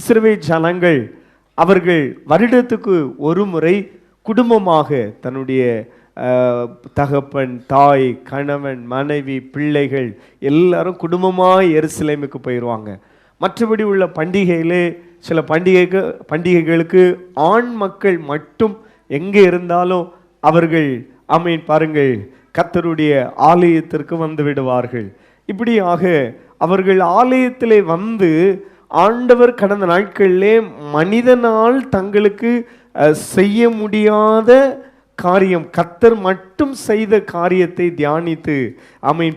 இஸ்ரவேல் ஜனங்கள் அவர்கள் வருடத்துக்கு ஒரு முறை குடும்பமாக தன்னுடைய தகப்பன், தாய், கணவன், மனைவி, பிள்ளைகள் எல்லாரும் குடும்பமாக எருசலேமுக்கு போயிடுவாங்க. மற்றபடி உள்ள பண்டிகையிலே சில பண்டிகைகளுக்கு ஆண் மக்கள் மட்டும் எங்கே இருந்தாலும் அவர்கள் பாருங்கள் கர்த்தருடைய ஆலயத்திற்கு வந்து விடுவார்கள். இப்படியாக அவர்கள் ஆலயத்திலே வந்து ஆண்டவர் கடந்த நாட்களிலே மனிதனால் தங்களுக்கு செய்ய முடியாத காரியம், கர்த்தர் மட்டும் செய்த காரியத்தை தியானித்து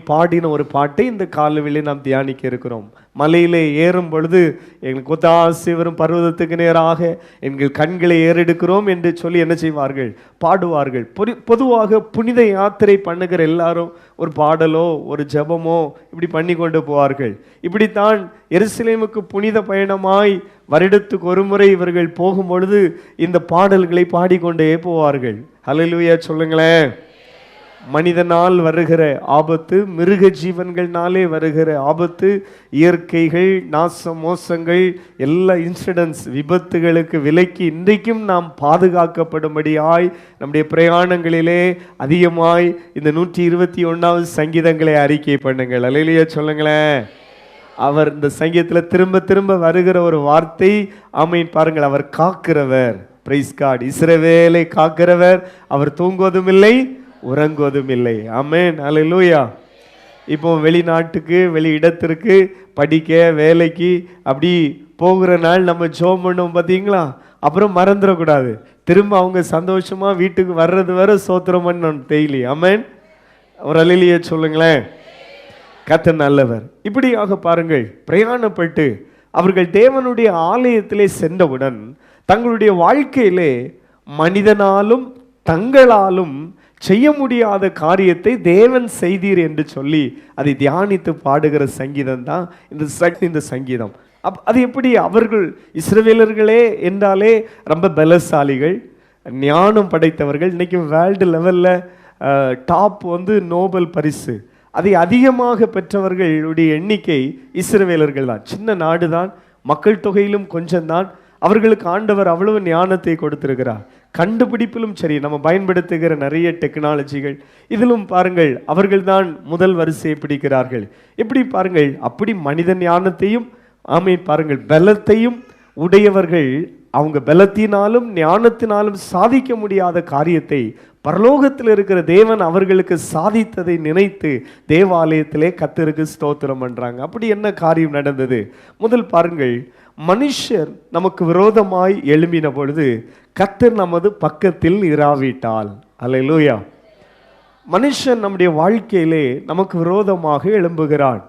பாடின ஒரு பாட்டை இந்த காலவெளியில் நாம் தியானிக்க இருக்கிறோம். மலையிலே ஏறும் பொழுது எங்களுக்கு ஒத்தாசை வரும் பர்வதத்துக்கு நேராக எங்கள் கண்களை ஏறெடுக்கிறோம் என்று சொல்லி என்ன செய்வார்கள்? பாடுவார்கள். பொதுவாக புனித யாத்திரை பண்ணுகிற எல்லாரும் ஒரு பாடலோ ஒரு ஜெபமோ இப்படி பண்ணி கொண்டு போவார்கள். இப்படித்தான் எருசலேமுக்கு புனித பயணமாய் வருடத்துக்கு ஒரு முறை இவர்கள் போகும் பொழுது இந்த பாடல்களை பாடிக்கொண்டே போவார்கள். ஹல்லேலூயா சொல்லுங்களேன். மனிதனால் வருகிற ஆபத்து, மிருக ஜீவன்கள்னாலே வருகிற ஆபத்து, இயற்கைகள், நாச மோசங்கள், எல்லா இன்சிடென்ட்ஸ், விபத்துகளுக்கு விலக்கி இன்றைக்கும் நாம் பாதுகாக்கப்படும்படியாய் நம்முடைய பிரயாணங்களிலே அதிகமாய் இந்த 121வது சங்கீதங்களை அறிக்கை பண்ணுங்கள். அல்லேலூயா சொல்லுங்களேன். அவர் இந்த சங்கீதத்தில் திரும்ப திரும்ப வருகிற ஒரு வார்த்தை பாருங்கள், அவர் காக்கிறவர். Praise God. இஸ்ரவேலை காக்கிறவர். அவர் தூங்குவதும் இல்லை, உறங்குவதும் இல்லை. ஆமென். அல்லேலூயா. இப்போ வெளிநாட்டுக்கு, வெளி இடத்திற்கு படிக்க, வேலைக்கு அப்படி போகிற நாள் நம்ம ஜெபம் பண்ணுவோம் பார்த்தீங்களா? அப்புறம் மறந்துடக்கூடாது. திரும்ப அவங்க சந்தோஷமா வீட்டுக்கு வர்றது வரை ஸ்தோத்திரம் பண்ணணும் டெய்லி. ஆமென். ஒரு அல்லேலூயா சொல்லுங்களேன். கர்த்தர் நல்லவர். இப்படியாக பாருங்கள், பிரயாணப்பட்டு அவர்கள் தேவனுடைய ஆலயத்திலே சென்றவுடன் தங்களுடைய வாழ்க்கையிலே மனிதனாலும் தங்களாலும் செய்ய முடியாத காரியத்தை தேவன் செய்தீர் என்று சொல்லி அதை தியானித்து பாடுகிற சங்கீதம் தான் இந்த சங்கீதம். அது எப்படி? அவர்கள் இஸ்ரவேலர்களே என்றாலே ரொம்ப பலசாலிகள், ஞானம் படைத்தவர்கள். இன்னைக்கு வேர்ல்டு லெவலில் டாப் நோபல் பரிசு அதை அதிகமாக பெற்றவர்களுடைய எண்ணிக்கை இஸ்ரவேலர்கள் தான். சின்ன நாடு தான், மக்கள் தொகையிலும் கொஞ்சம்தான். அவர்களுக்கு ஆண்டவர் அவ்வளவு ஞானத்தை கொடுத்திருக்கிறார். கண்டுபிடிப்பிலும் சரி, நம்ம பயன்படுத்துகிற நிறைய டெக்னாலஜிகள் இதிலும் பாருங்கள் அவர்கள் தான் முதல் வரிசையை பிடிக்கிறார்கள். எப்படி பாருங்கள், அப்படி மனித ஞானத்தையும் பாருங்கள் பலத்தையும் உடையவர்கள். அவங்க பலத்தினாலும் ஞானத்தினாலும் சாதிக்க முடியாத காரியத்தை பரலோகத்தில் இருக்கிற தேவன் அவர்களுக்கு சாதித்ததை நினைத்து தேவாலயத்திலே கர்த்தருக்கு ஸ்தோத்திரம் பண்றாங்க. அப்படி என்ன காரியம் நடந்தது? முதல் பாருங்கள், மனுஷர் நமக்கு விரோதமாய் எழும்பின பொழுது கர்த்தர் நமது பக்கத்தில் இராவிட்டால். அல்லேலூயா. மனுஷன் நம்முடைய வாழ்க்கையிலே நமக்கு விரோதமாக எழும்புகிறான்.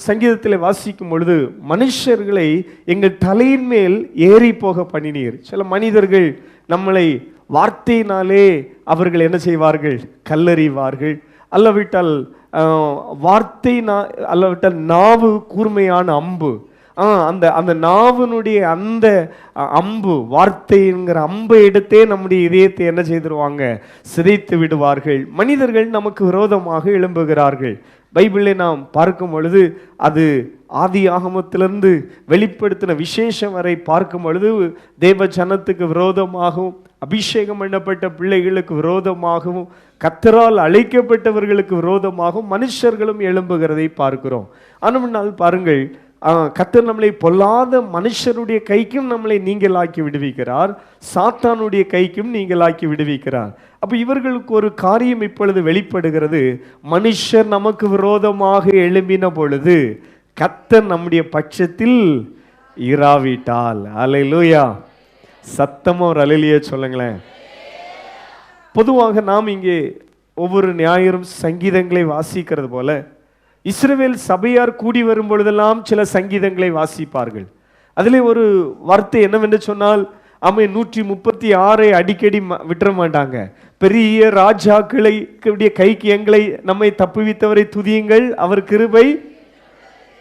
சங்கீதத்தில் வாசிக்கும் பொழுது மனுஷர்களை எங்கள் தலையின் மேல் ஏறி போக பண்ணினீர். சில மனிதர்கள் நம்மளை வார்த்தையினாலே அவர்கள் என்ன செய்வார்கள்? கல்லறிவார்கள். அல்லவிட்டால் அல்லவிட்டால் நாவு கூர்மையான அம்பு. அந்த நாவனுடைய அந்த அம்பு, வார்த்தைங்கிற அம்பை எடுத்தே நம்முடைய இதயத்தை என்ன செய்திருவாங்க? சிதைத்து விடுவார்கள். மனிதர்கள் நமக்கு விரோதமாக எழும்புகிறார்கள். பைபிளை நாம் பார்க்கும் பொழுது அது ஆதி ஆகமத்திலிருந்து வெளிப்படுத்தின விசேஷம் வரை பார்க்கும் பொழுது தேவ ஜனத்துக்கு விரோதமாகவும், அபிஷேகம் பண்ணப்பட்ட பிள்ளைகளுக்கு விரோதமாகவும், கர்த்தரால் அழைக்கப்பட்டவர்களுக்கு விரோதமாகவும் மனுஷர்களும் எழும்புகிறதை பார்க்கிறோம். ஆனால் பாருங்கள், கர்த்தர் நம்மளை பொல்லாத மனுஷருடைய கைக்கும் நம்மளை நீங்களாக்கி விடுவிக்கிறார், சாத்தானுடைய கைக்கும் நீங்களாக்கி விடுவிக்கிறார். அப்ப இவர்களுக்கு ஒரு காரியம் இப்பொழுது வெளிப்படுகிறது. மனுஷர் நமக்கு விரோதமாக எழும்பின பொழுது கர்த்தர் நம்முடைய பட்சத்தில் இராவிட்டால். அல்லேலூயா. சத்தமா ஒரு அல்லேலூயா சொல்லுங்களேன். பொதுவாக நாம் இங்கே ஒவ்வொரு ஞாயிறும் சங்கீதங்களை வாசிக்கிறது போல இஸ்ரவேல் சபையார் கூடி வரும் பொழுதெல்லாம் சில சங்கீதங்களை வாசிப்பார்கள். அதிலே ஒரு வார்த்தை என்னவென்று சொன்னால், 136 அடிக்கடி விட்டுற மாட்டாங்க. பெரிய ராஜாக்களை கைக்கு எங்களை நம்மை தப்புவித்தவரை துதியுங்கள், அவர் கிருபை.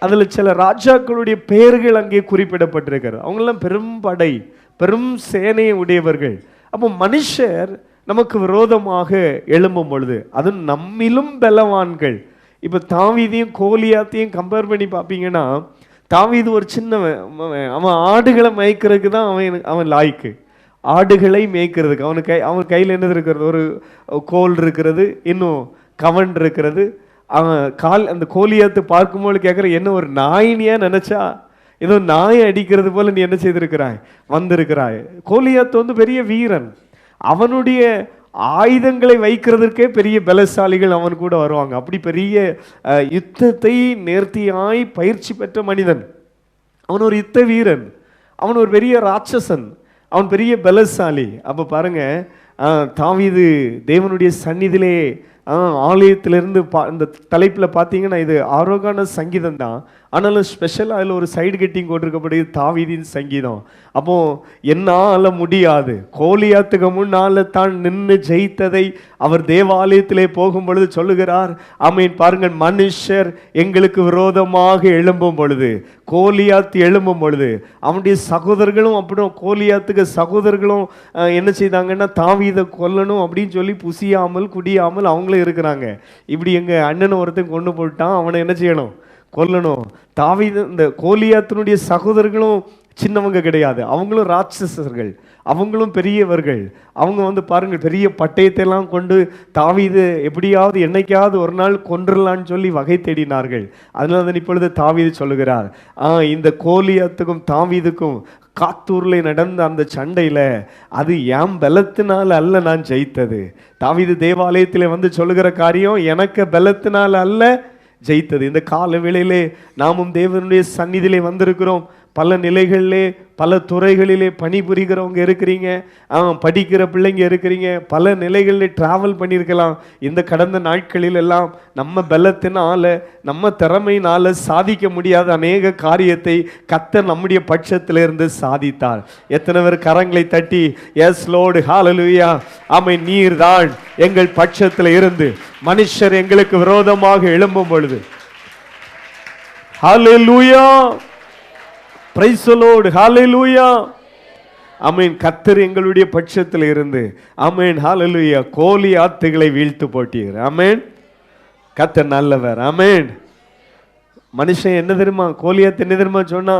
அதில் சில ராஜாக்களுடைய பெயர்கள் அங்கே குறிப்பிடப்பட்டிருக்கிறது. அவங்கெல்லாம் பெரும் படை, பெரும் சேனையை உடையவர்கள். அப்போ மனுஷர் நமக்கு விரோதமாக எழும்பும் பொழுது, அது நம்மிலும் பலவான்கள். இப்போ தாவீதையும் கோலியாத்தையும் கம்பேர் பண்ணி பார்ப்பீங்கன்னா, தாவீது ஒரு சின்னவன், அவன் ஆடுகளை மேய்க்கிறதுக்கு தான் அவன் லாய்க்கு. ஆடுகளை மேய்க்கிறதுக்கு அவன் கையில் என்னது இருக்கிறது? ஒரு கோல் இருக்கிறது, இன்னும் கவன் இருக்கிறது. அவன் அந்த கோலியாத்து பார்க்கும்போது கேட்குற, என்ன ஒரு நாயினியா நினைச்சா? ஏதோ நாயை அடிக்கிறது போல நீ என்ன செய்திருக்கிறாய், வந்திருக்கிறாய். கோலியாத்து வந்து பெரிய வீரன். அவனுடைய ஆயுதங்களை வைக்கிறதுக்கே பெரிய பலசாலிகள் அவன் கூட வருவாங்க. அப்படி பெரிய யுத்தத்தை நேர்த்தியாய் பயிற்சி பெற்ற மனிதன் அவன். ஒரு யுத்த வீரன், அவன் ஒரு பெரிய ராட்சசன், அவன் பெரிய பலசாலி. அப்போ பாருங்க, தாவீது தேவனுடைய சந்நிதியிலே ஆலயத்திலிருந்து இந்த தலைப்பில் பார்த்தீங்கன்னா இது ஆரோக்கான சங்கீதம் தான். ஆனாலும் ஸ்பெஷலாக அதில் ஒரு சைடு கட்டிங் போட்டிருக்கப்படுது, தாவீதின் சங்கீதம். அப்போ என்னால் முடியாது, கோலியாத்துக்கு முன்னால் தான் நின்று ஜெயித்ததை அவர் தேவாலயத்திலே போகும் பொழுது சொல்லுகிறார். ஆமீன். பாருங்கள், மனுஷர் எங்களுக்கு விரோதமாக எழும்பும் பொழுது, கோலியாத்து எழும்பும் பொழுது, அவனுடைய சகோதரர்களும் அப்படின் கோலியாத்துக்கு சகோதரர்களும் என்ன செய்தாங்கன்னா தாவீதை கொல்லணும் அப்படின்னு சொல்லி புசியாமல் குடியாமல் அவங்களும் இருக்கிறாங்க. இப்படி எங்கள் அண்ணனை ஒருத்தன் கொண்டு போட்டான், அவனை என்ன செய்யணும், கொல்லணும். தாவீது இந்த கோலியாத்தினுடைய சகோதரர்களும் சின்னவங்க கிடையாது, அவங்களும் ராட்சசர்கள், அவங்களும் பெரியவர்கள். அவங்க வந்து பாருங்கள், பெரிய பட்டயத்தை எல்லாம் கொண்டு தாவீது எப்படியாவது என்னைக்காவது ஒரு நாள் கொன்றலான்னு சொல்லி வகை தேடினார்கள். அதனால தான் இப்பொழுது தாவீது சொல்லுகிறார், இந்த கோலியாத்துக்கும் தாவீதுக்கும் காத்தூர்ல நடந்த அந்த சண்டையில அது என் பலத்தினால அல்ல நான் ஜெயித்தது. தாவீது தேவாலயத்தில் வந்து சொல்லுகிற காரியம், எனக்கு பலத்தினால அல்ல ஜெயித்தது. இந்த கால வேளையிலே நாமும் தேவனுடைய சந்நிதியிலே வந்திருக்கிறோம். பல நிலைகளிலே பல துறைகளிலே பணிபுரிகிறவங்க இருக்கிறீங்க, படிக்கிற பிள்ளைங்க இருக்கிறீங்க, பல நிலைகளில் டிராவல் பண்ணியிருக்கலாம். இந்த கடந்த நாட்களில் எல்லாம் நம்ம பலத்தினால நம்ம திறமையினால சாதிக்க முடியாத அநேக காரியத்தை கர்த்தர் நம்முடைய பட்சத்திலிருந்து சாதித்தார். எத்தனை பேர் கரங்களை தட்டி எஸ் லோர்ட் ஹல்லேலூயா, ஆமென், நீர்தான் எங்கள் பட்சத்தில் இருந்து மனுஷர் எங்களுக்கு விரோதமாக எழும்பும் பொழுது ஹல்லேலூயா, பிரைஸ் தி லார்ட், ஹல்லேலூயா, ஆமென், கர்த்தர் எங்களுடைய பட்சத்தில் இருந்து, ஆமென், ஹல்லேலூயா, கோலியாத்துகளை வீழ்த்து போட்டீர். ஆமென், கர்த்தர் நல்லவர். ஆமென். மனுஷன் என்ன தெரியுமா, கோலியாத்து என்ன தெரியுமா சொன்னா,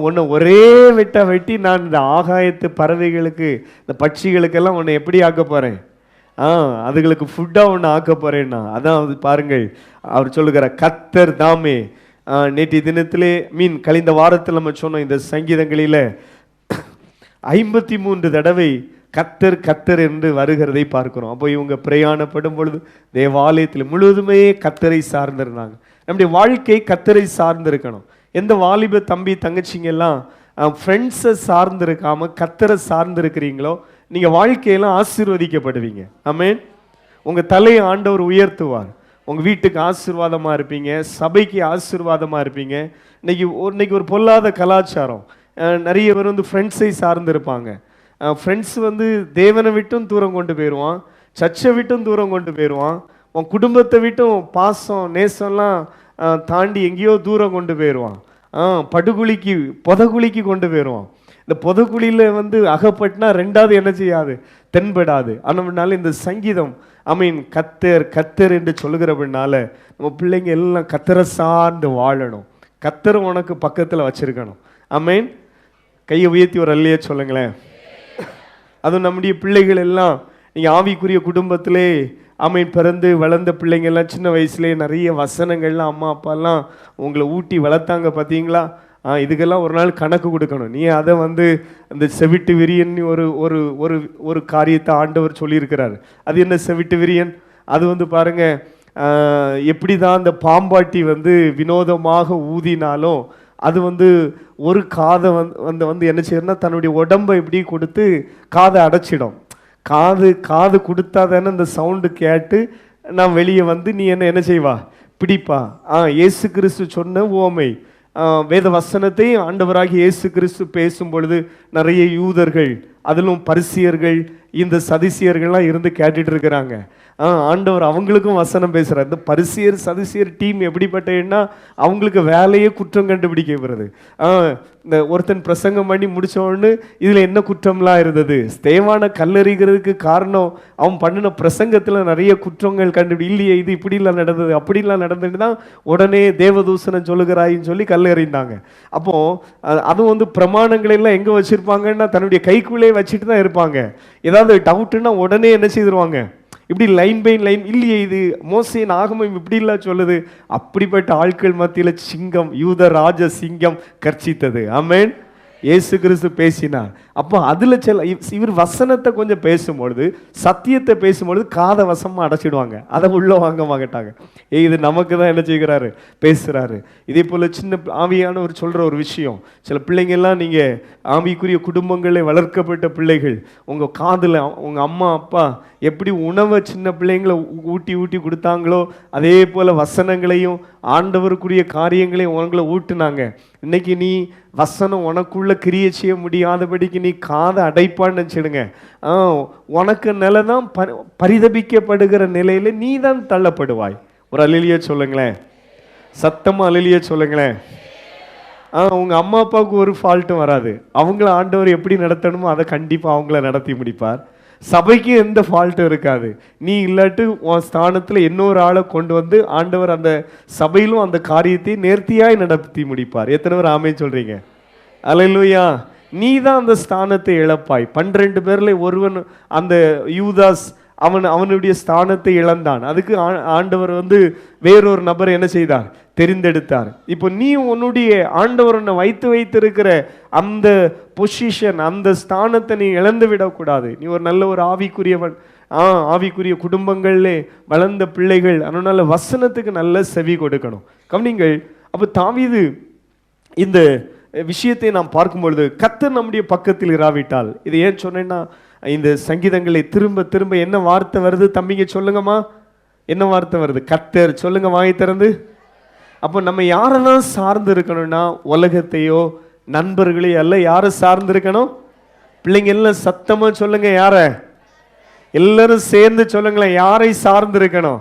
உன்னை ஒரே வெட்டி நான் இந்த ஆகாயத்து பறவைகளுக்கு இந்த பட்சிகளுக்கெல்லாம் உன்னை எப்படி ஆக்க போறேன், அதுகளுக்கு ஃபுட்டா ஒன்று ஆக்க போறேன்னா. அதான் பாருங்கள், அவர் சொல்லுகிற கர்த்தர் தாமே. நேற்றைய தினத்திலே கழிந்த வாரத்தில் நம்ம சொன்னோம், இந்த சங்கீதங்களில் 53 தடவை கர்த்தர் கர்த்தர் என்று வருகிறதை பார்க்கிறோம். அப்போ இவங்க பிரயாணப்படும் பொழுது தேவாலயத்தில் முழுவதுமே கர்த்தரை சார்ந்திருந்தாங்க. நம்முடைய வாழ்க்கை கர்த்தரை சார்ந்திருக்கணும். எந்த வாலிப தம்பி தங்கச்சிங்க எல்லாம் ஃப்ரெண்ட்ஸை சார்ந்திருக்காம கர்த்தரை சார்ந்திருக்கிறீங்களோ நீங்கள் வாழ்க்கையெல்லாம் ஆசீர்வதிக்கப்படுவீங்க. ஆமென். உங்கள் தலையை ஆண்டவர் உயர்த்துவார். உங்கள் வீட்டுக்கு ஆசீர்வாதமாக இருப்பீங்க, சபைக்கு ஆசீர்வாதமாக இருப்பீங்க. இன்னைக்கு ஒரு பொல்லாத கலாச்சாரம், நிறைய பேர் வந்து ஃப்ரெண்ட்ஸை சார்ந்திருப்பாங்க. ஃப்ரெண்ட்ஸ் வந்து தேவனை விட்டும் தூரம் கொண்டு போயிடுவான், சர்ச்சை விட்டும் தூரம் கொண்டு போயிடுவான், உன் குடும்பத்தை விட்டும் பாசம் நேசம்லாம் தாண்டி எங்கேயோ தூரம் கொண்டு போயிடுவான். புதகுழிக்கு கொண்டு போயிடுவான். இந்த புதகுழியில் வந்து அகப்பட்டுனா ரெண்டாவது என்ன செய்யாது, தென்படாது. அதனால இந்த சங்கீதம் கர்த்தர் கர்த்தர் என்று சொல்லுகிறபடினால நம்ம பிள்ளைங்க எல்லாம் கர்த்தரை சார்ந்து வாழணும். கர்த்தர் உனக்கு பக்கத்தில் வச்சிருக்கணும். ஆமென். கையை உயர்த்தி ஒரு அல்லையே சொல்லுங்களேன். அதுவும் நம்முடைய பிள்ளைகள் எல்லாம் நீங்கள் ஆவிக்குரிய குடும்பத்திலே பிறந்து வளர்ந்த பிள்ளைங்க எல்லாம் சின்ன வயசுலேயே நிறைய வசனங்கள்லாம் அம்மா அப்பாலாம் உங்களை ஊட்டி வளர்த்தாங்க பார்த்தீங்களா? இதுக்கெல்லாம் ஒரு நாள் கணக்கு கொடுக்கணும். நீ அதை வந்து அந்த செவிட்டு விரியன் ஒரு ஒரு ஒரு ஒரு காரியத்தை ஆண்டவர் சொல்லியிருக்கிறார். அது என்ன செவிட்டு விரியன்? அது வந்து பாருங்க, எப்படி தான் அந்த பாம்பாட்டி வந்து வினோதமாக ஊதினாலும் அது வந்து ஒரு காதை வந்து என்ன செய்யணும்னா தன்னுடைய உடம்பை இப்படி கொடுத்து காதை அடைச்சிடும். காது கொடுத்தா தானே இந்த சவுண்டு கேட்டு நான் வெளியே வந்து நீ என்ன செய்வா, பிடிப்பா. இயேசு கிறிஸ்து சொன்ன உவமை, வேத வசனத்தை ஆண்டவராகி இயேசு கிறிஸ்து பேசும் பொழுது நிறைய யூதர்கள் அதிலும் பரிசியர்கள் இந்த சதிசியர்கள்லாம் இருந்து கேட்டுட்டு இருக்கிறாங்க. ஆண்டவர் அவங்களுக்கும் வசனம் பேசுறார். இந்த பரிசியர் சதிசியர் டீம் எப்படிப்பட்டன்னா அவங்களுக்கு வேலையே குற்றம் கண்டுபிடிக்கப்படுறது. இந்த ஒருத்தன் பிரசங்கம் பண்ணி முடிச்ச உடனே இதுல என்ன குற்றம்லாம் இருந்தது, ஸ்தேவானை கல்லறிகிறதுக்கு காரணம் அவன் பண்ணின பிரசங்கத்துல நிறைய குற்றங்கள் இல்லையே, இது இப்படிலாம் நடந்தது அப்படிலாம் நடந்துட்டு தான் உடனே தேவதூசனம் சொல்லுகிறாயின்னு சொல்லி கல்லறிந்தாங்க. அப்போ அதுவும் வந்து பிரமாணங்கள் எல்லாம் எங்க வச்சிருப்பாங்கன்னா தன்னுடைய கைக்குள்ளே வச்சுட்டு தான் இருப்பாங்க. ஏதாவது டவுட்னா உடனே என்ன செய்திருவாங்க, இப்படி லைன் பை லைன், இல்லையே இது மோசேயின் ஆகமம் இப்படிலாம் சொல்லுது. அப்படிப்பட்ட ஆட்கள் மத்தியில் சிங்கம், யூத ராஜ சிங்கம் கர்ச்சித்தது. ஆமென். இயேசு கிறிஸ்து பேசினார். அப்போ அதில் இவர் வசனத்தை கொஞ்சம் பேசும்பொழுது, சத்தியத்தை பேசும்பொழுது காதை வசமாக அடைச்சிடுவாங்க, அதை உள்ள வாங்க மாட்டாங்க. இது நமக்கு தான் என்ன செய்கிறாரு, பேசுகிறாரு. இதே போல் சின்ன ஆவியானவர் சொல்கிற ஒரு விஷயம், சில பிள்ளைங்கள்லாம் நீங்கள் ஆவிக்குரிய குடும்பங்களில் வளர்க்கப்பட்ட பிள்ளைகள், உங்கள் காதில் உங்கள் அம்மா அப்பா எப்படி உணவை சின்ன பிள்ளைங்களை ஊட்டி ஊட்டி கொடுத்தாங்களோ அதே போல் வசனங்களையும் ஆண்டவருக்குரிய காரியங்களையும் உங்களை ஊட்டுனாங்க. இன்னைக்கு நீ வசனம் உனக்குள்ள கிரியை செய்ய முடியாதபடிக்கு நீ காதை அடைப்பான்னு நினச்சிடுங்க. உனக்கு நிலைதான் பரிதபிக்கப்படுகிற நிலையில நீ தான் தள்ளப்படுவாய். ஒரு அல்லேலூயா சொல்லுங்களேன், சத்தமா அல்லேலூயா சொல்லுங்களேன். உங்க அம்மா அப்பாவுக்கு ஒரு ஃபால்ட்டும் வராது, அவங்கள ஆண்டவர் எப்படி நடத்தணுமோ அதை கண்டிப்பாக அவங்கள நடத்தி முடிப்பார். சபைக்கு எந்த ஃபால்ட்டும் இருக்காது. நீ இல்லாட்டு உன் ஸ்தானத்தில் இன்னொரு ஆளை கொண்டு வந்து ஆண்டவர் அந்த சபையிலும் அந்த காரியத்தை நேர்த்தியாய் நடத்தி முடிப்பார். எத்தனை பேர் ஆமென் சொல்றீங்க? அல்லேலூயா. நீ தான் அந்த ஸ்தானத்தை இழப்பாய். 12 பேர்ல ஒருவன் அந்த யூதாஸ் அவனுடைய ஸ்தானத்தை இழந்தான். அதுக்கு ஆண்டவர் வந்து வேறொரு நபர் என்ன செய்தார், தெரிந்தெடுத்தார். இப்போ நீ உன்னுடைய ஆண்டவர் உன்னை வைத்திருக்கிற அந்த பொசிஷன், அந்த ஸ்தானத்தை நீ இழந்து விடக்கூடாது. நீ ஒரு நல்ல ஒரு ஆவிக்குரியவன், ஆவிக்குரிய குடும்பங்கள்லே வளர்ந்த பிள்ளைகள், அதனால வசனத்துக்கு நல்ல செவி கொடுக்கணும். கவனிங்கள். அப்போ தாவீது இந்த விஷயத்தை நாம் பார்க்கும் பொழுது, கர்த்தர் நம்முடைய பக்கத்தில் இராவிட்டால், இது ஏன் சொன்னேன்னா, இந்த சங்கீதங்களை திரும்ப திரும்ப என்ன வார்த்தை வருது தம்பிங்க சொல்லுங்கம்மா, என்ன வார்த்தை வருது? கர்த்தர். சொல்லுங்க வாங்கி திறந்து. அப்போ நம்ம யாரெல்லாம் சார்ந்து இருக்கணும்னா, உலகத்தையோ நண்பர்களையோ அல்ல, யாரை சார்ந்து இருக்கணும்? பிள்ளைங்க எல்லாம் சத்தமா சொல்லுங்க, யார? எல்லாரும் சேர்ந்து சொல்லுங்களேன், யாரை சார்ந்து இருக்கணும்?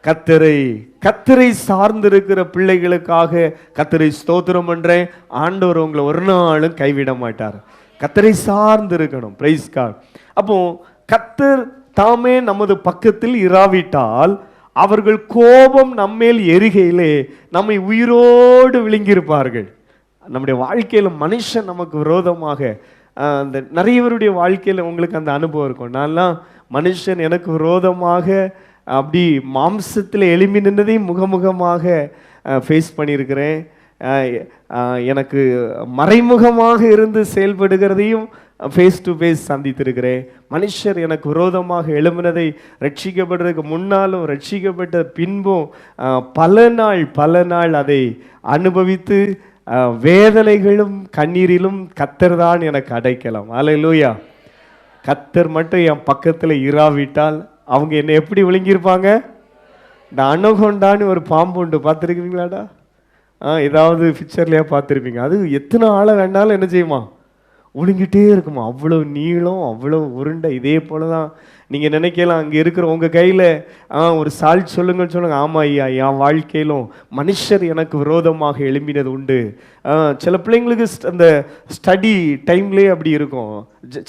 கர்த்தரை. கர்த்தரை சார்ந்து இருக்கிற பிள்ளைகளுக்காக கர்த்தரை ஸ்தோத்திரம் பண்றேன். ஆண்டவர் உங்களை ஒரு நாளும் கைவிட மாட்டார். கர்த்தரை சார்ந்து இருக்கணும். Praise God. அப்போ கர்த்தர் தாமே நமது பக்கத்தில் இராவிட்டால், அவர்கள் கோபம் நம்மேல் எரிகையிலே நம்மை உயிரோடு விழுங்கியிருப்பார்கள். நம்முடைய வாழ்க்கையில் மனுஷன் நமக்கு விரோதமாக, அந்த நிறையவருடைய வாழ்க்கையில் உங்களுக்கு அந்த அனுபவம் இருக்கும். நான்லாம் மனுஷன் எனக்கு விரோதமாக அப்படி மாம்சத்தில் எழும்பி நின்றதையும் முகமுகமாக ஃபேஸ் பண்ணியிருக்கிறேன். எனக்கு மறைமுகமாக இருந்து செயல்படுகிறதையும் ஃபேஸ் டு ஃபேஸ் சந்தித்திருக்கிறேன். மனுஷர் எனக்கு விரோதமாக எழும்பினதை ரட்சிக்கப்படுறதுக்கு முன்னாலும் ரட்சிக்கப்பட்ட பின்பும் பல நாள் அதை அனுபவித்து வேதனைகளும் கண்ணீரிலும் கர்த்தர் தான் எனக்கு அடைக்கலாம். அல்லேலூயா. கர்த்தர் மட்டும் என் பக்கத்தில் இராவிட்டால் அவங்க என்னை எப்படி விழுங்கியிருப்பாங்க? இந்த அனகொண்டான்னு ஒரு பாம்பு உண்டு, பார்த்துருக்கீங்களாடா? ஏதாவது பிக்சர்லையா பார்த்துருப்பீங்க. அது எத்தனை ஆளை வேண்டாலும் என்ன செய்யுமா, ஒழுங்கிட்டே இருக்குமா. அவ்வளோ நீளம், அவ்வளோ உருண்டை. இதே போல தான் நீங்கள் நினைக்கலாம், அங்கே இருக்கிற உங்கள் கையில் ஒரு சால்ட் சொல்லுங்கன்னு சொல்லுங்கள். ஆமாம் ஐயா, என் வாழ்க்கையிலும் மனுஷர் எனக்கு விரோதமாக எழும்பினது உண்டு. சில பிள்ளைங்களுக்கு அந்த ஸ்டடி டைம்லேயே அப்படி இருக்கும்,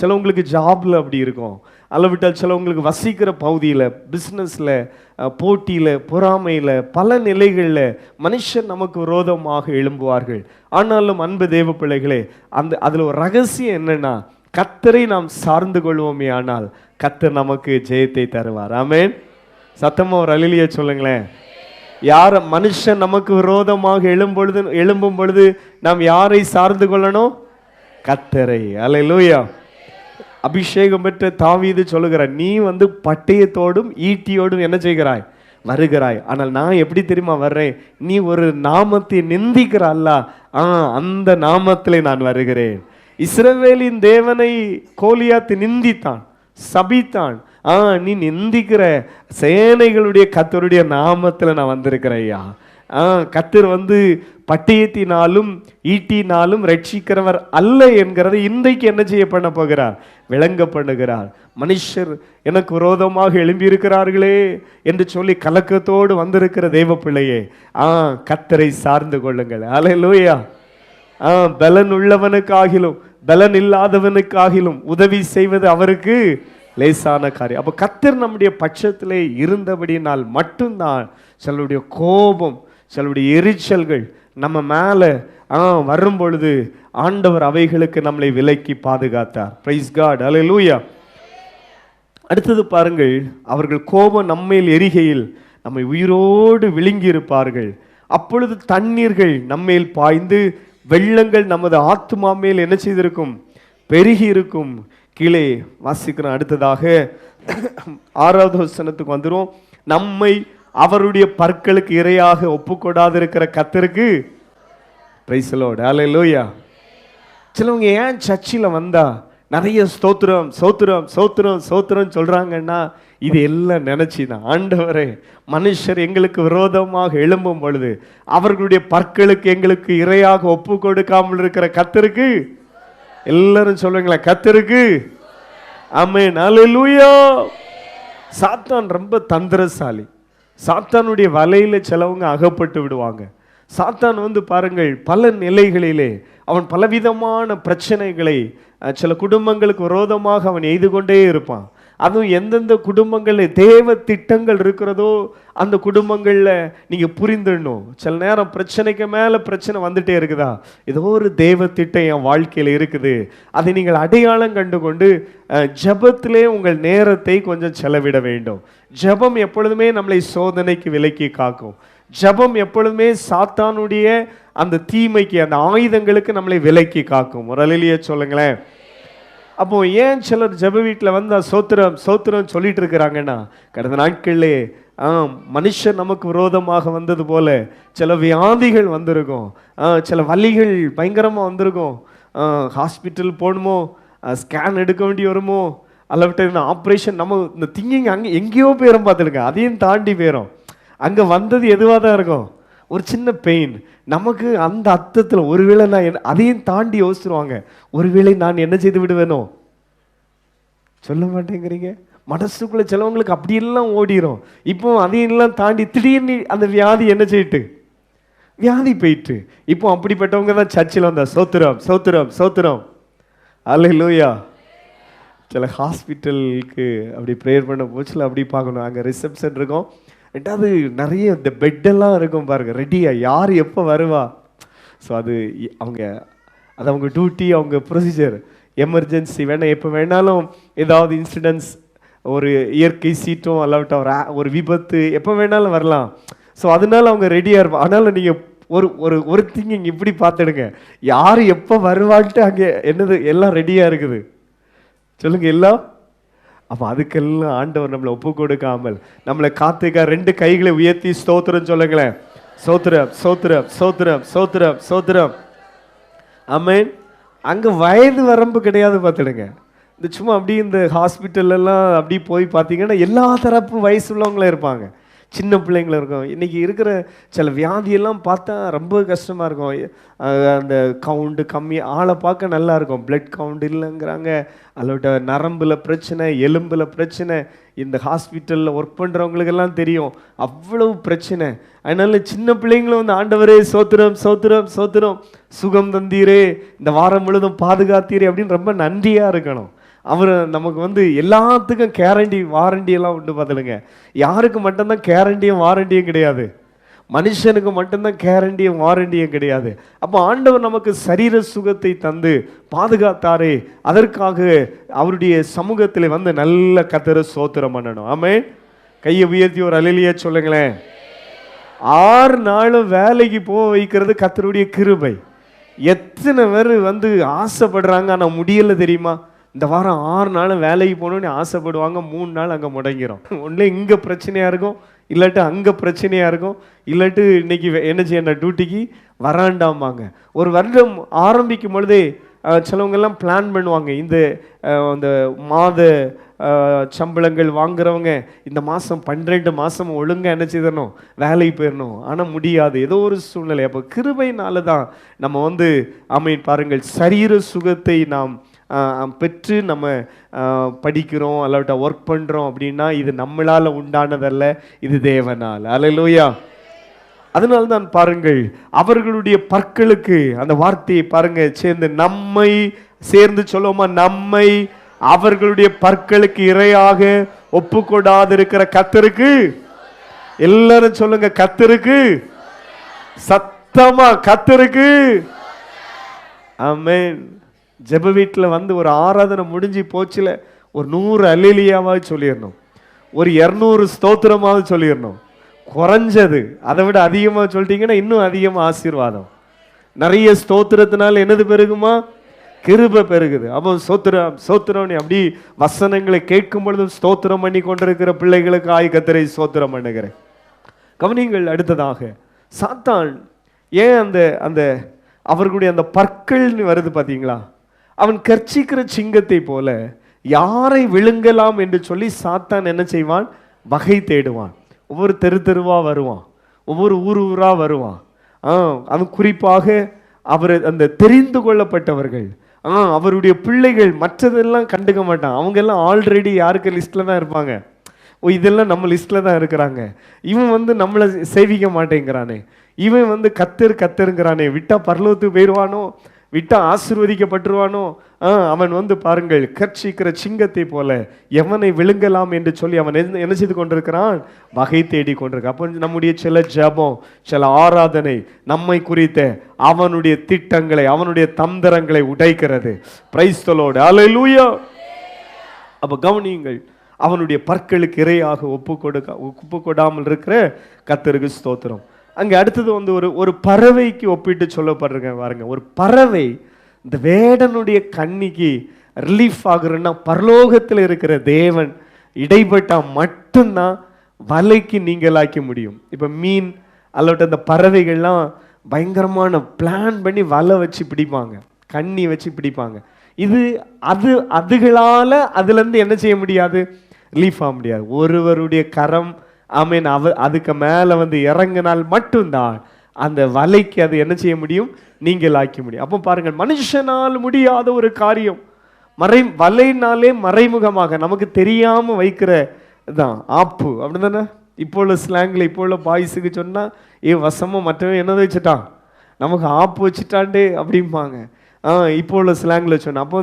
சிலவங்களுக்கு ஜாபில் அப்படி இருக்கும், அளவிட்டால் சிலவங்களுக்கு வசிக்கிற பகுதியில், பிஸ்னஸில், போட்டியில், பொறாமையில், பல நிலைகளில் மனுஷன் நமக்கு விரோதமாக எழும்புவார்கள். ஆனாலும் அன்பு தேவ பிள்ளைகளே, அதில் ஒரு ரகசியம் என்னன்னா, கர்த்தரை நாம் சார்ந்து கொள்வோமே ஆனால் கர்த்தர் நமக்கு ஜெயத்தை தருவார். ஆமென். சத்தமா ஒரு அல்லேலூயா சொல்லுங்களேன். யார மனுஷன் நமக்கு விரோதமாக எழும்பும் பொழுது நாம் யாரை சார்ந்து கொள்ளணும்? கர்த்தரை. அல்லேலூயா. அபிஷேகம் பெற்ற தாவீது சொல்லுகிறார், நீ பட்டயத்தோடும் ஈட்டியோடும் என்ன செய்கிறாய்? வருகிறாய். ஆனால் நான் எப்படி தெரியுமா வர்றேன்? நீ ஒரு நாமத்தை நிந்திக்கிறாள், அந்த நாமத்திலே நான் வருகிறேன். இஸ்ரவேலின் தேவனை கோலியாத் நிந்தித்தான், சபித்தான். நீ நிந்திக்கிற சேனைகளுடைய கர்த்தருடைய நாமத்தில் நான் வந்திருக்கிறேன் ஐயா. கர்த்தர் வந்து பட்டயத்தினாலும் ஈட்டினாலும் ரட்சிக்கிறவர் அல்ல என்கிறதை இன்றைக்கு என்ன செய்ய பண்ண போகிறார்? விளங்க பண்ணுகிறார். மனுஷர் எனக்கு விரோதமாக எழும்பியிருக்கிறார்களே என்று சொல்லி கலக்கத்தோடு வந்திருக்கிற தேவ பிள்ளையே, கர்த்தரை சார்ந்து கொள்ளுங்கள். அல்லேலூயா. பலன் உள்ளவனுக்காகிலும் பலன் இல்லாதவனுக்காகிலும் உதவி செய்வது அவருக்கு லேசான காரியம். அப்போ கர்த்தர் நம்முடைய பட்சத்திலே இருந்தபடினால் மட்டும்தான் சிலருடைய கோபம், சிலருடைய எரிச்சல்கள் நம்ம மேலே வரும் பொழுது ஆண்டவர் அவைகளுக்கு நம்மளை விலக்கி பாதுகாத்தார். Praise God. அல்லேலூயா. அடுத்தது பாருங்கள், அவர்கள் கோபம் நம்மேல் எரிகையில் நம்மை உயிரோடு விழுங்கி இருப்பார்கள். அப்பொழுது தண்ணீர்கள் நம்மேல் பாய்ந்து வெள்ளங்கள் நமது ஆத்துமா மேல் என்ன செய்திருக்கும்? பெருகி இருக்கும். கீழே வாசிக்கிறோம். அடுத்ததாக 6வது வசனத்துக்கு வந்துடும். நம்மை அவருடைய பற்களுக்கு இரையாக ஒப்புக்கொடாது இருக்கிற கர்த்தருக்கு பிரைஸ் தி லார்ட். அல்லேலூயா. சிலவங்க ஏன் சர்ச்சில் வந்தா நிறைய ஸ்தோத்திரம் ஸ்தோத்திரம் ஸ்தோத்திரம் ஸ்தோத்திரம் சொல்றாங்கன்னா இது எல்லாம் நினைச்சுதான். ஆண்டவரே, மனுஷர் எங்களுக்கு விரோதமாக எழும்பும் பொழுது அவர்களுடைய பற்களுக்கு எங்களுக்கு இரையாக ஒப்பு கொடுக்காமல் இருக்கிற கர்த்தருக்கு, எல்லாரும் சொல்லுங்களேன், கர்த்தருக்கு ஆமென். அல்லேலூயா. சாத்தான் ரொம்ப தந்திரசாலி. சாத்தானுடைய வலையில சிலவங்க அகப்பட்டு விடுவாங்க. சாத்தான் வந்து பாருங்கள், பல நிலைகளிலே அவன் பலவிதமான பிரச்சனைகளை சில குடும்பங்களுக்கு விரோதமாக அவன் எய்து கொண்டே இருப்பான். அதுவும் எந்தெந்த குடும்பங்களில் தேவ திட்டங்கள் இருக்கிறதோ அந்த குடும்பங்களில் நீங்கள் புரிந்துடணும். சில நேரம் பிரச்சனைக்கு மேலே பிரச்சனை வந்துட்டே இருக்குதா, ஏதோ ஒரு தேவ திட்டம் என் வாழ்க்கையில் இருக்குது. அதை நீங்கள் அடையாளம் கண்டு கொண்டு ஜெபத்திலே உங்கள் நேரத்தை கொஞ்சம் செலவிட வேண்டும். ஜெபம் எப்பொழுதுமே நம்மளை சோதனைக்கு விலக்கி காக்கும். ஜெபம் எப்பொழுதுமே சாத்தானுடைய அந்த தீமைக்கு, அந்த ஆயுதங்களுக்கு நம்மளை விலக்கி காக்கும். ஒரு அல்லேலூயா சொல்லுங்களேன். அப்போ ஏன் சிலர் ஜெப வீட்டில் வந்து சோத்திரம் சோத்திரம் சொல்லிட்டு இருக்கிறாங்கன்னா, கடந்த நாட்களிலே மனுஷன் நமக்கு விரோதமாக வந்தது போல சில வியாதிகள் வந்திருக்கும், சில வலிகள் பயங்கரமாக வந்திருக்கும். ஹாஸ்பிட்டல் போகணுமோ, ஸ்கேன் எடுக்க வேண்டி வருமோ, அல்லவிட்ட ஆப்ரேஷன், நம்ம இந்த திங்கிங் அங்கே எங்கேயோ போயிடும் பார்த்துருக்கேன். அதையும் தாண்டி போயிடும். அங்கே வந்தது எதுவாக தான் இருக்கும், ஒரு சின்ன பெயின். நமக்கு அந்த அர்த்தத்தில் ஒருவேளை நான் அதையும் தாண்டி யோசிச்சுருவாங்க, ஒருவேளை நான் என்ன செய்து விடுவேனோ. சொல்ல மாட்டேங்கிறீங்க. மனசுக்குள்ள சிலவங்களுக்கு அப்படியெல்லாம் ஓடிடும். இப்போ அதையெல்லாம் தாண்டி திடீர்னு அந்த வியாதி என்ன செய்யிட்டு, வியாதி போயிட்டு. இப்போ அப்படிப்பட்டவங்க தான் சர்ச்சில் வந்தா சோத்திரம் சோத்திரம் சோத்திரம். அல்லேலூயா. சில ஹாஸ்பிட்டலுக்கு அப்படி ப்ரேயர் பண்ண போச்சுல அப்படி பார்க்கணும். அங்கே ரிசப்ஷன் இருக்கும், ரெண்டாவது நிறைய இந்த பெட்டெல்லாம் இருக்கும் பாருங்க, ரெடியா யார் எப்போ வருவா. ஸோ அது அவங்க டியூட்டி, அவங்க ப்ரொசீஜர். எமர்ஜென்சி வேணால் எப்போ வேணாலும் ஏதாவது இன்சிடென்ட்ஸ், ஒரு இயற்கை சீற்றம் அல்லாவிட்ட ஒரு விபத்து எப்போ வேணாலும் வரலாம். ஸோ அதனால அவங்க ரெடியாக இருப்பாங்க. அதனால் நீங்கள் ஒரு திங்கிங் இப்படி பார்த்துடுங்க, யார் எப்போ வருவான்ட்டு அங்கே என்னது எல்லாம் ரெடியாக இருக்குது. சொல்லுங்க எல்லாம். அப்போ அதுக்கெல்லாம் ஆண்டவர் நம்மளை ஒப்பு கொடுக்காமல் நம்மளை காத்துக்க 2 கைகளை உயர்த்தி ஸ்தோத்திரம் சொல்லுங்களேன். சோத்திரம் சோத்திரம் சோத்திரம் சோத்திரம் சோத்திரம். ஆமென். அங்கே வயது வரம்பு கிடையாது பார்த்துடுங்க. இந்த சும்மா அப்படி இந்த ஹாஸ்பிட்டல்லாம் அப்படி போய் பார்த்தீங்கன்னா எல்லா தரப்பு வயசு உள்ளவங்களும் இருப்பாங்க, சின்ன பிள்ளைங்களும் இருக்கும். இன்றைக்கி இருக்கிற சில வியாதியெல்லாம் பார்த்தா ரொம்ப கஷ்டமாக இருக்கும். அந்த கவுண்டு கம்மி, ஆளை பார்க்க நல்லா இருக்கும், பிளட் கவுண்ட் இல்லைங்கிறாங்க, அதோட நரம்பில் பிரச்சனை, எலும்பில் பிரச்சனை. இந்த ஹாஸ்பிட்டலில் ஒர்க் பண்ணுறவங்களுக்கெல்லாம் தெரியும் அவ்வளவு பிரச்சனை. அதனால சின்ன பிள்ளைங்களும் வந்து ஆண்டவரே சோத்திரம் சோத்திரம் சோத்திரம், சுகம் தந்தீரே, இந்த வாரம் முழுதும் பாதுகாத்தீரே அப்படின்னு ரொம்ப நன்றியாக இருக்கணும். அவர் நமக்கு வந்து எல்லாத்துக்கும் கேரண்டி வாரண்டியெல்லாம் உண்டு பார்த்துடுங்க. யாருக்கு மட்டும்தான் கேரண்டியும் வாரண்டியும் கிடையாது, மனுஷனுக்கு மட்டும்தான் கேரண்டியும் வாரண்டியும் கிடையாது. அப்போ ஆண்டவர் நமக்கு சரீர சுகத்தை தந்து பாதுகாத்தாரே, அதற்காக அவருடைய சமூகத்தில் வந்து நல்ல கர்த்தரை ஸ்தோத்திரம் பண்ணணும். ஆமென். கையை உயர்த்தி ஒரு அல்லேலூயா சொல்லுங்களேன். 6 நாளும் வேலைக்கு போக வைக்கிறது கர்த்தருடைய கிருபை. எத்தனை பேர் வந்து ஆசைப்படுறாங்க, ஆனால் முடியலை தெரியுமா? இந்த வாரம் 6 நாளும் வேலைக்கு போகணுன்னு ஆசைப்படுவாங்க, 3 நாள் அங்கே முடங்கிடும். ஒன்றே இங்கே பிரச்சனையாக இருக்கும், இல்லாட்டு அங்கே பிரச்சனையாக இருக்கும், இல்லாட்டு இன்னைக்கு என்ன செய்யணும் டியூட்டிக்கு வராண்டாமாங்க. ஒரு வருடம் ஆரம்பிக்கும் பொழுதே சிலவங்க எல்லாம் பிளான் பண்ணுவாங்க, அந்த மாத சம்பளங்கள் வாங்குறவங்க இந்த மாதம் 12 மாதம் ஒழுங்காக என்ன செய்யணும், வேலைக்கு போயிடணும். ஆனால் முடியாது, ஏதோ ஒரு சூழ்நிலை. அப்போ கிருபையினால தான் நம்ம பாருங்கள், சரீர சுகத்தை நாம் பெற்று நம்ம படிக்கிறோம் அல்லாட்ட ஒர்க் பண்ணுறோம் அப்படின்னா இது நம்மளால் உண்டானதல்ல, இது தேவனால். அல்லேலூயா. அதனால்தான் பாருங்கள், அவர்களுடைய பற்களுக்கு அந்த வார்த்தையை பாருங்க சேர்ந்து நம்மை சேர்ந்து சொல்லுவோமா, நம்மை அவர்களுடைய பற்களுக்கு இரையாக ஒப்பு கொடாதிருக்கிற கர்த்தருக்கு. எல்லாரும் சொல்லுங்க, கர்த்தருக்கு. சத்தமா கர்த்தருக்கு. ஆமென். ஜெப வீட்டில் ஒரு ஆராதனை முடிஞ்சு போச்சுல, ஒரு 100 அல்லேலியாவாவது சொல்லிடணும், ஒரு 200 ஸ்தோத்திரமாவது சொல்லிடணும். குறைஞ்சது அதை விட அதிகமாக சொல்லிட்டீங்கன்னா இன்னும் அதிகமாக ஆசீர்வாதம். நிறைய ஸ்தோத்திரத்தினால என்னது பெருகுமா, கிருபை பெருகுது. அப்போ ஸ்தோத்திரம் அப்படி வசனங்களை கேட்கும் பொழுது ஸ்தோத்திரம் பண்ணி கொண்டிருக்கிற பிள்ளைகளுக்கு கர்த்தரை ஸ்தோத்திரம் பண்ணுகிறேன். கவனிங்கள், அடுத்ததாக சாத்தான் ஏன் அந்த அவர்களுடைய அந்த பற்கள்னு வருது பார்த்தீங்களா, அவன் கர்ச்சிக்கிற சிங்கத்தை போல யாரை விழுங்கலாம் என்று சொல்லி சாத்தான் என்ன செய்வான், வகை தேடுவான். ஒவ்வொரு தெருவா வருவான், ஒவ்வொரு ஊரா வருவான். அவன் குறிப்பாக அவர் அந்த தெரிந்து கொள்ளப்பட்டவர்கள், அவருடைய பிள்ளைகள் மற்றதெல்லாம் கண்டுக்க மாட்டான். அவங்க எல்லாம் ஆல்ரெடி யாருக்கு லிஸ்ட்ல தான் இருப்பாங்க. இதெல்லாம் நம்ம லிஸ்ட்ல தான் இருக்கிறாங்க. இவன் நம்மளை சேவிக்க மாட்டேங்கிறானே, இவன் கத்தருங்கிறானே, விட்டா பரலோகத்துக்கு போயிடுவானோ, விட்டா ஆசீர்வதிக்கப்பட்டுருவானோ. அவன் பாருங்கள், கர்ச்சிக்கிற சிங்கத்தை போல எவனை விழுங்கலாம் என்று சொல்லி அவன் என்ன செய்து கொண்டிருக்கிறான், வகை தேடி கொண்டிருக்கான். அப்போ நம்முடைய சில ஜெபம், சில ஆராதனை நம்மை குறித்த அவனுடைய திட்டங்களை, அவனுடைய தந்திரங்களை உடைக்கிறது. Praise the Lord. அல்லேலூயா. அப்ப கவனியுங்கள், அவனுடைய பற்களுக்கு இரையாக ஒப்பு கொடாமல் இருக்கிற கர்த்தருக்கு ஸ்தோத்திரம். அங்கே அடுத்தது ஒரு பறவைக்கு ஒப்பிட்டு சொல்லப்படுறேன் பாருங்க. ஒரு பறவை இந்த வேடனுடைய கண்ணிக்கு ரிலீஃப் ஆகுறன்னா பரலோகத்தில் இருக்கிற தேவன் இடைப்பட்டா மட்டும்தான் வலைக்கு நீங்களாக்க முடியும். இப்போ மீன் அல்லது அந்த பறவைகள்லாம் பயங்கரமான பிளான் பண்ணி வலை வச்சு பிடிப்பாங்க, கண்ணி வச்சு பிடிப்பாங்க. அதுகளால அதுலேருந்து என்ன செய்ய முடியாது, ரிலீஃப் ஆக முடியாது. ஒருவருடைய கரம் அதுக்கு மேலே இறங்கினால் மட்டும்தான் அந்த வலைக்கு அது என்ன செய்ய முடியும், நீங்கள் ஆக்க முடியும். அப்போ பாருங்கள், மனுஷனால் முடியாத ஒரு காரியம் வலைனாலே மறைமுகமாக நமக்கு தெரியாம வைக்கிற தான் ஆப்பு, அப்படிதானே? இப்போ உள்ள ஸ்லாங்கில், இப்போ உள்ள பாய்ஸுக்கு சொன்னா வசமா மற்றவன் என்ன வச்சுட்டான், நமக்கு ஆப்பு வச்சுட்டாண்டே அப்படிம்பாங்க. இப்போ உள்ள ஸ்லாங்கில் சொன்னா. அப்போ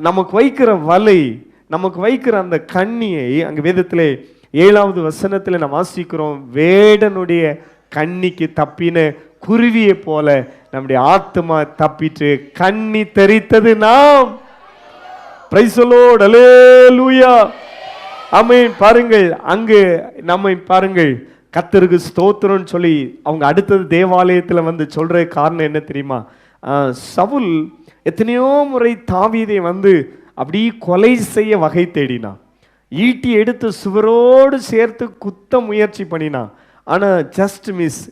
நமக்கு வைக்கிற வலை, நமக்கு வைக்கிற அந்த கண்ணியை அங்கே வேதத்திலே 7வது வசனத்தில் நாம் வாசிக்கிறோம், வேடனுடைய கண்ணிக்கு தப்பின குருவியை போல நம்முடைய ஆத்மா தப்பிட்டு கண்ணி தெரித்தது நாம். Praise the Lord. அல்லேலூயா. ஆமென். பாருங்கள், அங்கு நம்மை பாருங்கள், கர்த்தருக்கு ஸ்தோத்திரம்னு சொல்லி அவங்க அடுத்தது தேவாலயத்தில் சொல்ற காரணம் என்ன தெரியுமா, சவுல் எத்தனையோ முறை தாவீதை அப்படி கொலை செய்ய வகை தேடினான், ஈட்டி எடுத்து சுவரோடு சேர்த்து குத்த முயற்சி பண்ணினான். ஆனால் ஜஸ்ட் மிஸ்,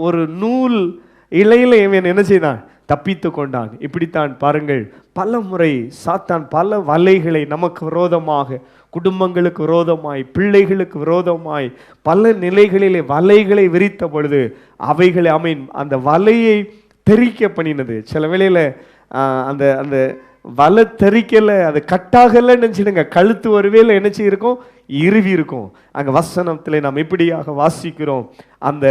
ஒரு நூல் இலையில் இவன் என்ன செய்தான், தப்பித்து கொண்டான். இப்படித்தான் பாருங்கள், பல முறை சாத்தான் பல வலைகளை நமக்கு விரோதமாக, குடும்பங்களுக்கு விரோதமாய், பிள்ளைகளுக்கு விரோதமாய் பல நிலைகளிலே வலைகளை விரித்த பொழுது அவைகளை அந்த வலையை தெரிக்க பண்ணினது. சில வேளையில் அந்த அந்த வலை தெரிக்கல, அது கட்டாகல நினைச்சிடுங்க, கழுத்து ஒருவேளை என்ன செய்யிருக்கும், இறுவி இருக்கும். அங்க வசனத்தில் நாம் இப்படியாக வாசிக்கிறோம், அந்த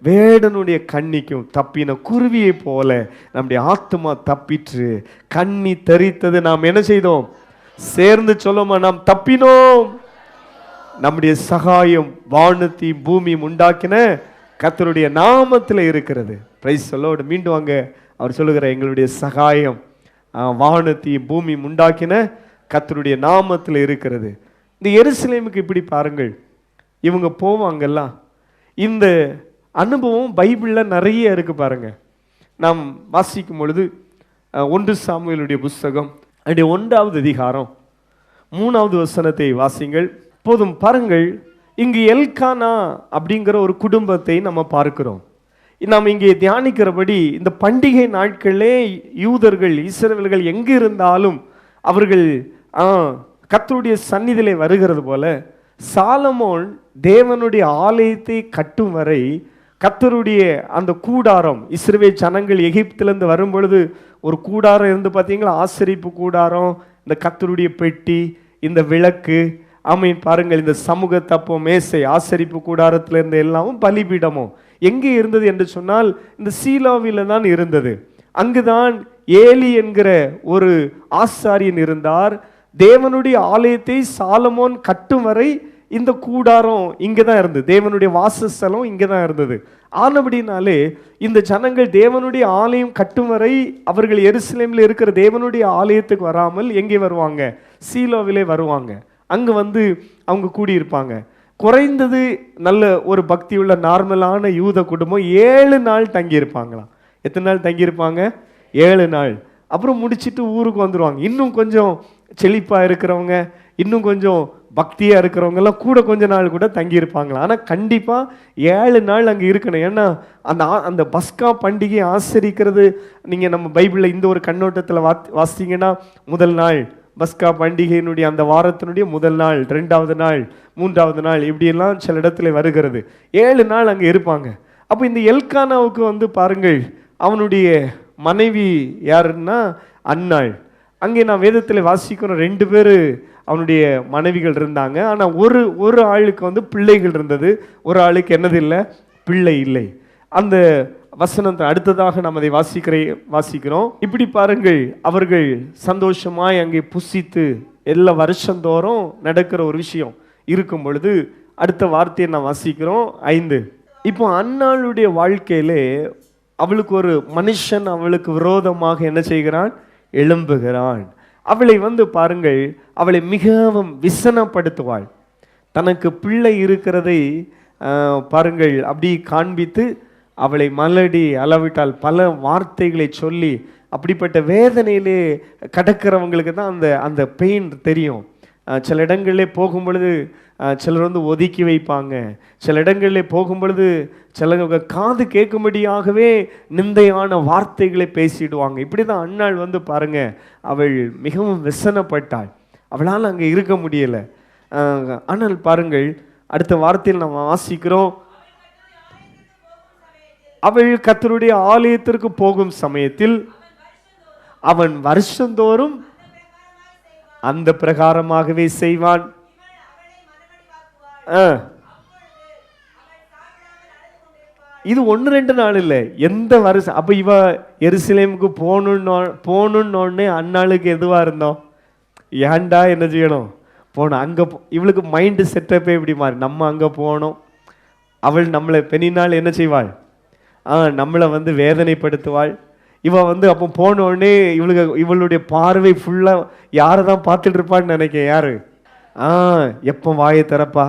வேடனுடைய கண்ணிக்கும் தப்பின குருவியை போல நம்முடைய ஆத்மா தப்பிற்று, கண்ணி தெரித்தது நாம் என்ன செய்தோம், சேர்ந்து சொல்லுமா, நாம் தப்பினோம். நம்முடைய சகாயம் வானத்தையும் பூமியும் உண்டாக்கின கர்த்தருடைய நாமத்தில் இருக்கிறது. Price the Lord. மீண்டும் அங்க அவர் சொல்லுகிற, எங்களுடைய சகாயம் வானத்தையும் பூமி உண்டாக்கின கர்த்தருடைய நாமத்தில் இருக்கிறது. இந்த எருசலேமுக்கு இப்படி பாருங்கள், இவங்க போவாங்கல்லாம். இந்த அனுபவம் பைபிளில் நிறைய இருக்கு பாருங்க. நாம் வாசிக்கும் பொழுது 1 சாமுவேலுடைய புஸ்தகம் 1வது அதிகாரம் 3வது வசனத்தை வாசிங்கள். போதும் பாருங்கள், இங்கு எல்கானா அப்படிங்கிற ஒரு குடும்பத்தை நம்ம பார்க்கிறோம். நாம் இங்கே தியானிக்கிறபடி இந்த பண்டிகை நாட்களே யூதர்கள் இஸ்ரவேலர்கள் எங்கு இருந்தாலும் அவர்கள் கர்த்தருடைய சந்நிதியிலே வருகிறது போல சாலமோன் தேவனுடைய ஆலயத்தை கட்டும் வரை கர்த்தருடைய அந்த கூடாரம், இஸ்ரவேல் ஜனங்கள் எகிப்திலிருந்து வரும் பொழுது ஒரு கூடாரம் இருந்து பார்த்தீங்களா, ஆசரிப்பு கூடாரம், இந்த கர்த்தருடைய பெட்டி, இந்த விளக்கு, பாருங்கள், இந்த சமூக தப்போ மேசை, ஆசரிப்பு கூடாரத்தில் இருந்த எல்லாமும் பலிபீடமும் எங்கே இருந்தது என்று சொன்னால் இந்த சீலோவில தான் இருந்தது. அங்குதான் ஏலி என்கிற ஒரு ஆசாரியன் இருந்தார். தேவனுடைய ஆலயத்தை சாலமோன் கட்டும் வரை இந்த கூடாரம் இங்கே தான் இருந்தது, தேவனுடைய வாசஸ்தலம் இங்கே தான் இருந்தது. ஆனபடினாலே இந்த ஜனங்கள் தேவனுடைய ஆலயம் கட்டும் வரை அவர்கள் எருசலேமில் இருக்கிற தேவனுடைய ஆலயத்துக்கு வராமல் எங்கே வருவாங்க, சீலோவிலே வருவாங்க. அங்கே வந்து அவங்க கூடியிருப்பாங்க. குறைந்தது நல்ல ஒரு பக்தியுள்ள நார்மலான யூத குடும்பம் 7 நாள் தங்கியிருப்பாங்களாம். எத்தனை நாள் தங்கியிருப்பாங்க? 7 நாள். அப்புறம் முடிச்சுட்டு ஊருக்கு வந்துடுவாங்க. இன்னும் கொஞ்சம் செழிப்பாக இருக்கிறவங்க, இன்னும் கொஞ்சம் பக்தியாக இருக்கிறவங்கெல்லாம் கூட கொஞ்ச நாள் கூட தங்கியிருப்பாங்களாம். ஆனால் கண்டிப்பாக 7 நாள் அங்கே இருக்கணும். ஏன்னா அந்த பஸ்கா பண்டிகை ஆசரிக்கிறது நீங்கள் நம்ம பைபிளில் இந்த ஒரு கண்ணோட்டத்தில் வாசித்தீங்கன்னா, முதல் நாள் பஸ்கா பண்டிகையினுடைய அந்த வாரத்தினுடைய முதல் நாள், 2வது நாள், 3வது நாள், இப்படியெல்லாம் சில இடத்துல வருகிறது. 7 நாள் அங்கே இருப்பாங்க. அப்போ இந்த எல்கானாவுக்கு வந்து பாருங்கள், அவனுடைய மனைவி யாருன்னா அன்னாள். அங்கே நான் வேதத்தில் வாசிக்கிறோம் 2 பேர் அவனுடைய மனைவிகள் இருந்தாங்க. ஆனால் ஒரு ஆளுக்கு வந்து பிள்ளைகள் இருந்தது, ஒரு ஆளுக்கு என்னது இல்லை, பிள்ளை இல்லை. அந்த வசனத்தை அடுத்ததாக நாம் அதை வாசிக்கிறோம். இப்படி பாருங்கள், அவர்கள் சந்தோஷமாய் அங்கே புசித்து எல்லா வருஷந்தோறும் நடக்கிற ஒரு விஷயம் இருக்கும் பொழுது அடுத்த வார்த்தையை நான் வாசிக்கிறோம் 5. இப்போ அன்னாளுடைய வாழ்க்கையிலே அவளுக்கு ஒரு மனுஷன் அவளுக்கு விரோதமாக என்ன செய்கிறான், எழும்புகிறான். அவளை வந்து பாருங்கள், அவளை மிகவும் விசனப்படுத்துவாள். தனக்கு பிள்ளை இருக்கிறதை பாருங்கள் அப்படி காண்பித்து அவளை மலடி அளவிட்டால் பல வார்த்தைகளை சொல்லி, அப்படிப்பட்ட வேதனையிலே கடக்கிறவங்களுக்கு தான் அந்த பெயின் தெரியும். சில இடங்களிலே போகும் பொழுது சிலர் வந்து ஒதுக்கி வைப்பாங்க, சில இடங்களிலே போகும் பொழுது சில காது கேட்கும்படியாகவே நிந்தையான வார்த்தைகளை பேசிடுவாங்க. இப்படி தான் அன்னாள் வந்து பாருங்க, அவள் மிகவும் விசனப்பட்டாள், அவளால் அங்கே இருக்க முடியலை. ஆனால் பாருங்கள், அடுத்த வார்த்தையில் நம்ம வாசிக்கிறோம், அவள் கர்த்தருடைய ஆலயத்திற்கு போகும் சமயத்தில் அவன் வருஷந்தோறும் அந்த பிரகாரமாகவே செய்வான். இது 1-2 நாள் இல்லை, எந்த வருஷம். அப்ப இவ எருசலேமுக்கு போகணுன்னே அன்னாளுக்கு எதுவா இருந்தோம், ஏன்டா என்ன செய்யணும் போனோம் அங்க. இவளுக்கு மைண்டு செட்டப்பே இப்படி மாறி, நம்ம அங்க போனோம். அவள் நம்மளை பெண்ணினால் என்ன செய்வாள், நம்மளை வந்து வேதனைப்படுத்துவாள். இவ வந்து அப்போ போனோடனே இவளுடைய பார்வை ஃபுல்லாக யாரை தான் பார்த்துட்டு இருப்பான்னு நினைக்கிறேன். யாரு எப்போ வாயை திறப்பா,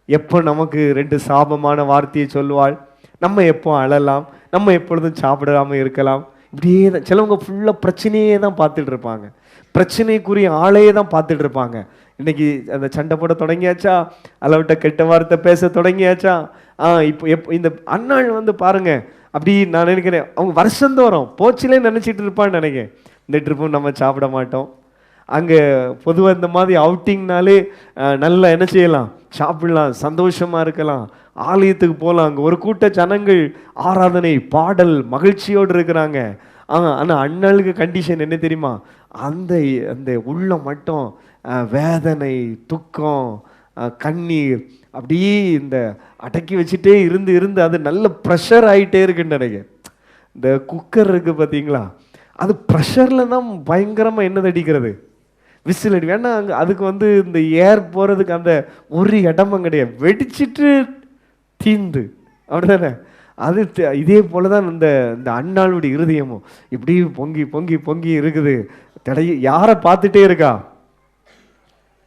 எப்போ நமக்கு 2 சாபமான வார்த்தையை சொல்லுவாள், நம்ம எப்போ அழலாம், நம்ம எப்பொழுதும் சாப்பிடாமல் இருக்கலாம். இப்படியே தான் சிலவங்க ஃபுல்லாக பிரச்சனையே தான் பார்த்துட்டு இருப்பாங்க, பிரச்சனைக்குரிய ஆளையே தான் பார்த்துட்டு இருப்பாங்க. இன்னைக்கு அந்த சண்டை போட தொடங்கியாச்சா, அளவிட்ட கெட்ட வார்த்தை பேச தொடங்கியாச்சா. இப்போ இந்த அன்னாள் வந்து பாருங்க, அப்படி நான் நினைக்கிறேன் அவங்க வருஷந்தோறும் போச்சிலே நினச்சிட்டு இருப்பான்னு நினைக்கிறேன். இந்த ட்ரிப்பும் நம்ம சாப்பிட மாட்டோம். அங்கே பொதுவாக இந்த மாதிரி அவுட்டிங்னாலே நல்லா என்ன செய்யலாம், சாப்பிடலாம், சந்தோஷமாக இருக்கலாம், ஆலயத்துக்கு போகலாம். அங்கே ஒரு கூட்ட ஜனங்கள் ஆராதனை பாடல் மகிழ்ச்சியோடு இருக்கிறாங்க. ஆனால் அண்ணாளுக்கு கண்டிஷன் என்ன தெரியுமா, அந்த அந்த உள்ள மட்டும் வேதனை, துக்கம், கண்ணீர் அப்படியே இந்த அடக்கி வச்சுட்டே இருந்து அது நல்ல ப்ரெஷர் ஆகிட்டே இருக்குன்னு நினைக்கிறேன். இந்த குக்கர் இருக்குது பார்த்தீங்களா, அது ப்ரெஷரில் தான் பயங்கரமாக என்னது அடிக்கிறது, விசில் அடி. வேணா அங்கே அதுக்கு வந்து இந்த ஏர் போகிறதுக்கு அந்த ஒரு இடமும் கிடையாது, வெடிச்சிட்டு தீந்து அப்படிதானே. அது இதே போல தான் இந்த அன்னாளுடைய இருதயமும் இப்படி பொங்கி பொங்கி பொங்கி இருக்குது. யாரை பார்த்துட்டே இருக்கா,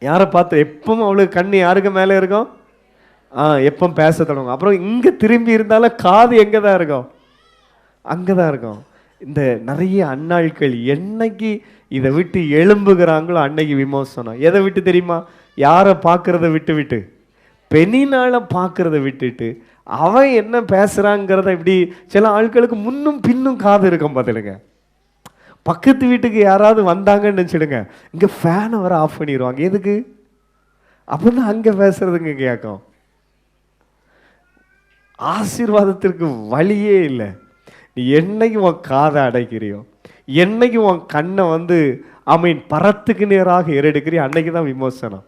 யாரை பார்த்து எப்பவும் அவளுக்கு கண்ணு யாருக்கு மேலே இருக்கும், எப்போ பேச தொடங்கும். அப்புறம் இங்கே திரும்பி இருந்தாலும் காது எங்கே தான் இருக்கும், அங்கே தான் இருக்கும். இந்த நிறைய அன்னாட்கள் என்னைக்கு இதை விட்டு எழும்புகிறாங்களோ அன்னைக்கு விமோசனம். எதை விட்டு தெரியுமா, யாரை பார்க்கறத விட்டு பெண்ணினால பார்க்கறத விட்டுட்டு அவன் என்ன பேசுறாங்கிறத இப்படி சில ஆட்களுக்கு முன்னும் பின்னும் காது இருக்கும் பார்த்துடுங்க. பக்கத்து வீட்டுக்கு யாராவது வந்தாங்கன்னு நினச்சிடுங்க, இங்கே ஃபேனை வர ஆஃப் பண்ணிடுவாங்க. எதுக்கு? அப்பதான் அங்கே பேசுறதுங்க கேட்கும். ஆசீர்வாதத்திற்கு வழியே இல்லை. நீ என்னைக்கு உன் காதை அடைக்கிறியோ, என்னைக்கு உன் கண்ணை வந்து பரத்துக்கு நேராக ஏறெடுக்கிறியோ, அன்னைக்கு தான் விமோசனம்.